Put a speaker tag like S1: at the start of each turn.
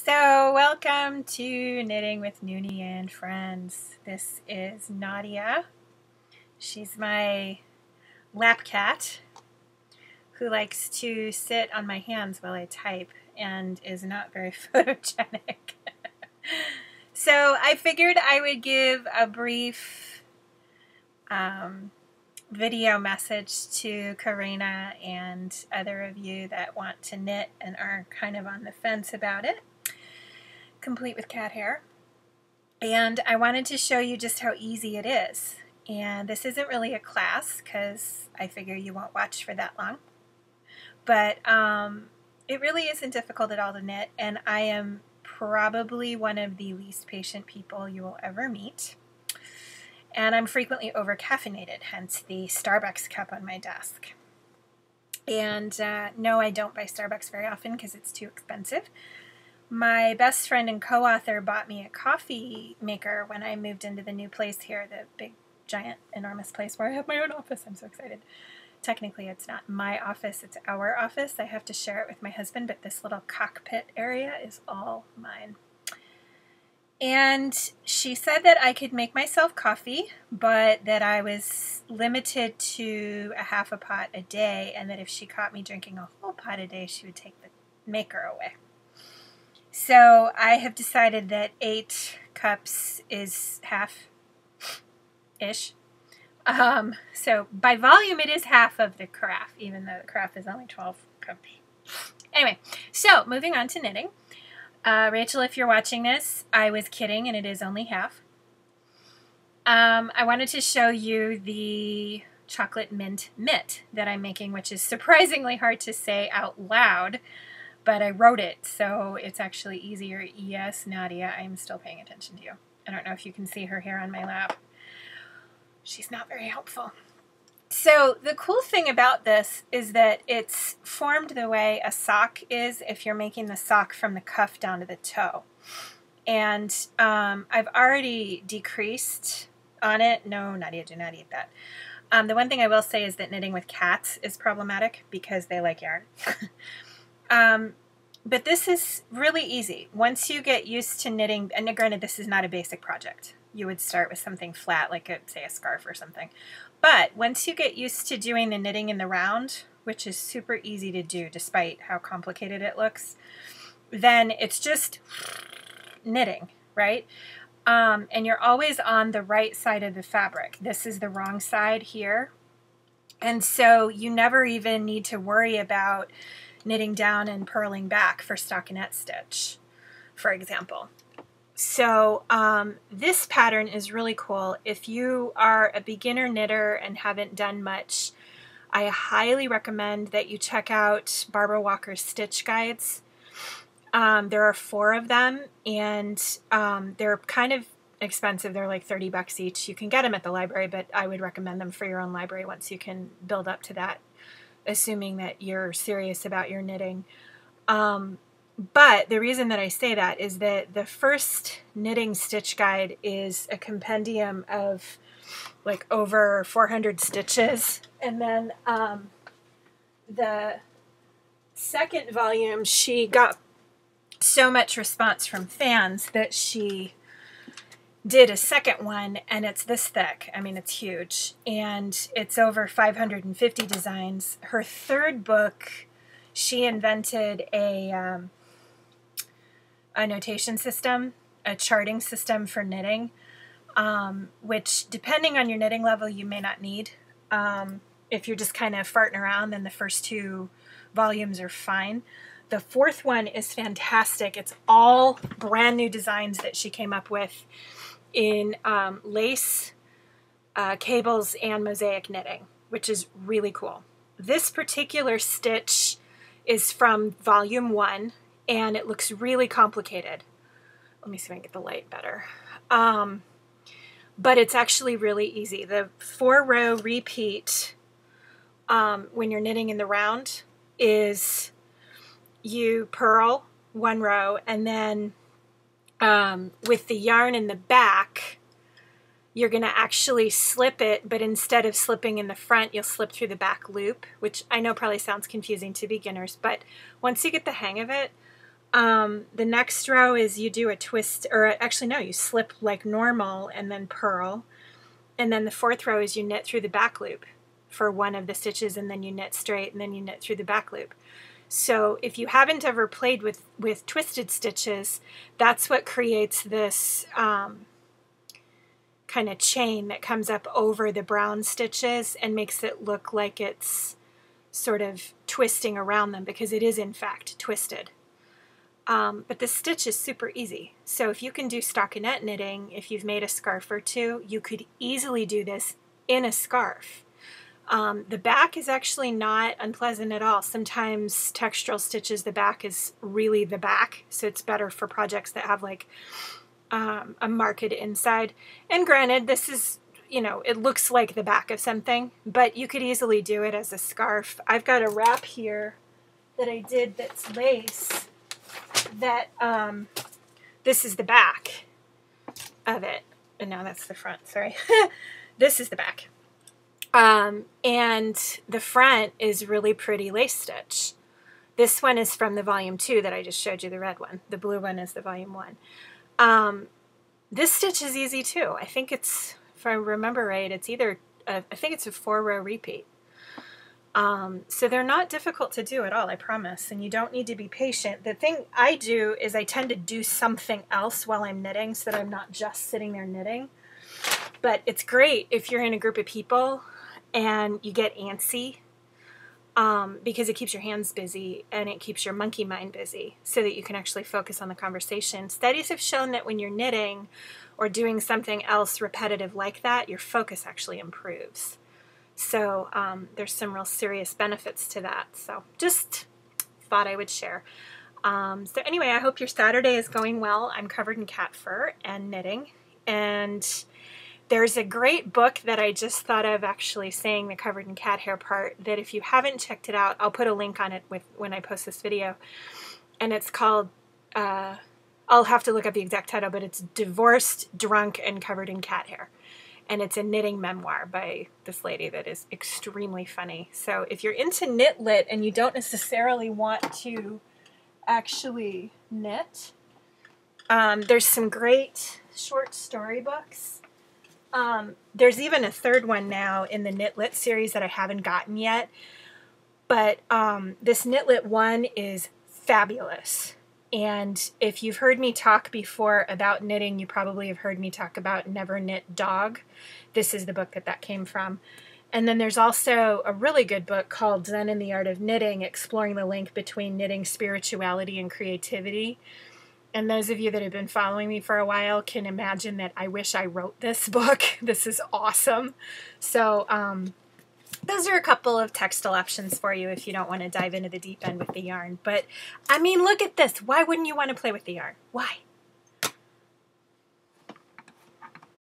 S1: So welcome to Knitting with Noonie and Friends. This is Nadia. She's my lap cat who likes to sit on my hands while I type and is not very photogenic. So I figured I would give a brief video message to Karina and other of you that want to knit and are kind of on the fence about it, complete with cat hair. And I wanted to show you just how easy it is. And this isn't really a class because I figure you won't watch for that long. But it really isn't difficult at all to knit, and I am probably one of the least patient people you will ever meet. And I'm frequently over-caffeinated, hence the Starbucks cup on my desk. And no, I don't buy Starbucks very often because it's too expensive. My best friend and co-author bought me a coffee maker when I moved into the new place here, the big, giant, enormous place where I have my own office. I'm so excited. Technically, it's not my office, it's our office. I have to share it with my husband, but this little cockpit area is all mine. And she said that I could make myself coffee, but that I was limited to a half a pot a day, and that if she caught me drinking a whole pot a day, she would take the maker away. So I have decided that 8 cups is half-ish. So by volume, it is half of the carafe, even though the carafe is only 12 cups. Anyway, so moving on to knitting. Rachel, if you're watching this, I was kidding, and it is only half. I wanted to show you the chocolate mint Mitt that I'm making, which is surprisingly hard to say out loud, but I wrote it, so it's actually easier. Yes, Nadia, I'm still paying attention to you. I don't know if you can see her hair on my lap. She's not very helpful. So the cool thing about this is that it's formed the way a sock is if you're making the sock from the cuff down to the toe. And I've already decreased on it. No, Nadia, do not eat that. The one thing I will say is that knitting with cats is problematic because they like yarn. But this is really easy. Once you get used to knitting, and granted this is not a basic project. You would start with something flat like, say, a scarf or something. But once you get used to doing the knitting in the round, which is super easy to do despite how complicated it looks, then it's just knitting, right? And you're always on the right side of the fabric. This is the wrong side here. And so you never even need to worry about knitting down and purling back for stockinette stitch, for example. So this pattern is really cool. If you are a beginner knitter and haven't done much, I highly recommend that you check out Barbara Walker's stitch guides. There are 4 of them, and they're kind of expensive. They're like 30 bucks each. You can get them at the library, but I would recommend them for your own library once you can build up to that, assuming that you're serious about your knitting. But the reason that I say that is that the first knitting stitch guide is a compendium of like over 400 stitches. And then the second volume, she got so much response from fans that she did a second one, and it's this thick. I mean, it's huge. And it's over 550 designs. Her third book, she invented a notation system, a charting system for knitting, which depending on your knitting level you may not need. If you're just kind of farting around, then the first 2 volumes are fine. The 4th one is fantastic. It's all brand new designs that she came up with in lace, cables, and mosaic knitting, which is really cool. This particular stitch is from volume 1, and it looks really complicated. Let me see if I can get the light better. But it's actually really easy. The 4-row repeat when you're knitting in the round is you purl 1 row, and then with the yarn in the back, you're going to actually slip it, but instead of slipping in the front, you'll slip through the back loop, which I know probably sounds confusing to beginners, but once you get the hang of it, The next row is you do a twist, or actually no, you slip like normal and then purl. And then the fourth row is you knit through the back loop for one of the stitches, and then you knit straight, and then you knit through the back loop. So if you haven't ever played with twisted stitches, that's what creates this kind of chain that comes up over the brown stitches and makes it look like it's sort of twisting around them, because it is in fact twisted. But the stitch is super easy. So if you can do stockinette knitting, if you've made a scarf or two, you could easily do this in a scarf. The back is actually not unpleasant at all. Sometimes textural stitches, the back is really the back, so it's better for projects that have like a marked inside. And granted, this is, you know, it looks like the back of something, but you could easily do it as a scarf. I've got a wrap here that I did that's lace, that this is the back of it. And now that's the front, sorry. This is the back. And the front is really pretty lace stitch. This one is from the volume 2 that I just showed you, the red one. The blue one is the volume 1. This stitch is easy too. I think it's, if I remember right, it's either, I think it's a 4-row repeat. So they're not difficult to do at all, I promise, and you don't need to be patient. The thing I do is I tend to do something else while I'm knitting so that I'm not just sitting there knitting. But it's great if you're in a group of people and you get antsy, because it keeps your hands busy and it keeps your monkey mind busy so that you can actually focus on the conversation. Studies have shown that when you're knitting or doing something else repetitive like that, your focus actually improves. So there's some real serious benefits to that. So just thought I would share. So anyway, I hope your Saturday is going well. I'm covered in cat fur and knitting. And there's a great book that I just thought of actually saying the covered in cat hair part, that if you haven't checked it out, I'll put a link on it when I post this video. And it's called, I'll have to look up the exact title, but it's Divorced, Drunk, and Covered in Cat Hair. And it's a knitting memoir by this lady that is extremely funny. So if you're into knit lit and you don't necessarily want to actually knit, there's some great short story books. There's even a third one now in the Knit Lit series that I haven't gotten yet. But this Knit Lit one is fabulous. And if you've heard me talk before about knitting, you probably have heard me talk about Never Knit Dog. This is the book that came from. And then there's also a really good book called Zen and the Art of Knitting, exploring the link between knitting, spirituality, and creativity. And those of you that have been following me for a while can imagine that I wish I wrote this book. This is awesome. So those are a couple of textile options for you if you don't want to dive into the deep end with the yarn. But, I mean, look at this. Why wouldn't you want to play with the yarn? Why?